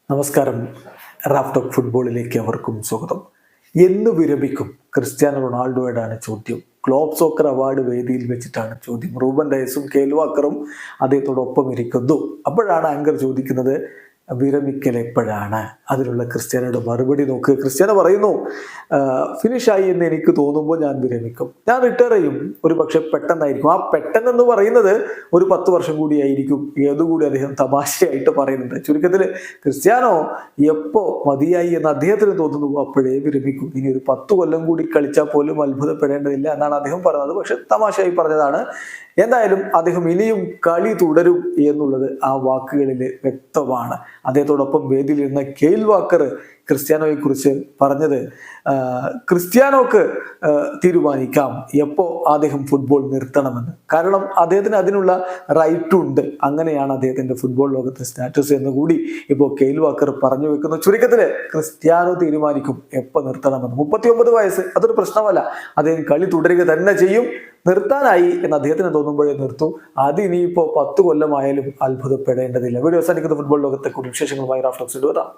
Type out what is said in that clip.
നമസ്കാരം. Raf talk ഫുട്ബോളിലേക്ക് അവർക്കും സ്വാഗതം. എന്ന് വിരമിക്കും ക്രിസ്ത്യാനോ റൊണാൾഡോയോടാണ് ചോദ്യം. ഗ്ലോബ് സോക്കർ അവാർഡ് വേദിയിൽ വെച്ചിട്ടാണ് ചോദ്യം. റൂബൻ ഡയസും കെയ്ൽ വാക്കറും അദ്ദേഹത്തോടൊപ്പം ഇരിക്കുന്നു. അപ്പോഴാണ് ആങ്കർ ചോദിക്കുന്നത്, വിരമിക്കൽ എപ്പോഴാണ്? അതിനുള്ള ക്രിസ്ത്യാനോയുടെ മറുപടി നോക്ക്. ക്രിസ്ത്യാനോ പറയുന്നു, ഫിനിഷായി എന്ന് എനിക്ക് തോന്നുമ്പോൾ ഞാൻ വിരമിക്കും, ഞാൻ റിട്ടയർ ചെയ്യും. ഒരു പക്ഷെ പെട്ടെന്നായിരിക്കും. ആ പെട്ടെന്നെന്ന് പറയുന്നത് ഒരു 10 വർഷം കൂടിയായിരിക്കും. ഏതുകൂടി അദ്ദേഹം തമാശയായിട്ട് പറയുന്നുണ്ട്. ചുരുക്കത്തിൽ ക്രിസ്ത്യാനോ എപ്പോ മതിയായി എന്ന് അദ്ദേഹത്തിന് തോന്നുന്നു അപ്പോഴേ വിരമിക്കും. ഇനി ഒരു 10 കൊല്ലം കൂടി കളിച്ചാൽ പോലും അത്ഭുതപ്പെടേണ്ടതില്ല എന്നാണ് അദ്ദേഹം പറയുന്നത്. പക്ഷെ തമാശയായി പറഞ്ഞതാണ്. എന്തായാലും അദ്ദേഹം ഇനിയും കളി തുടരും എന്നുള്ളത് ആ വാക്കുകളിൽ വ്യക്തമാണ്. അദ്ദേഹത്തോടൊപ്പം വേദിയിലിരുന്ന കെയ്ൽ വാക്കർ ക്രിസ്ത്യാനോയെ കുറിച്ച് പറഞ്ഞത്, ക്രിസ്ത്യാനോക്ക് തീരുമാനിക്കാം എപ്പോ അദ്ദേഹം ഫുട്ബോൾ നിർത്തണമെന്ന്. കാരണം അദ്ദേഹത്തിന് അതിനുള്ള റൈറ്റും ഉണ്ട്. അങ്ങനെയാണ് അദ്ദേഹത്തിന്റെ ഫുട്ബോൾ ലോകത്തെ സ്റ്റാറ്റസ് എന്ന് കൂടി ഇപ്പോൾ കെയ്ൽ വാക്കർ പറഞ്ഞു വെക്കുന്നു. ചുരുക്കത്തില് ക്രിസ്ത്യാനോ തീരുമാനിക്കും എപ്പോ നിർത്തണമെന്ന്. 39 വയസ്സ് അതൊരു പ്രശ്നമല്ല. അദ്ദേഹം കളി തുടരുക തന്നെ ചെയ്യും. നിർത്താനായി എന്ന് അദ്ദേഹത്തിന് തോന്നുമ്പോഴേ നിർത്തും. അത് ഇനിയിപ്പോ 10 കൊല്ലമായാലും അത്ഭുതപ്പെടേണ്ടതില്ല. വീഡിയോ അവസാനിക്കുന്ന ഫുട്ബോൾ ലോകത്തെ കൂടുതൽ വിശേഷങ്ങളുമായി റാഫ് ടോക്സിൽ വരാം.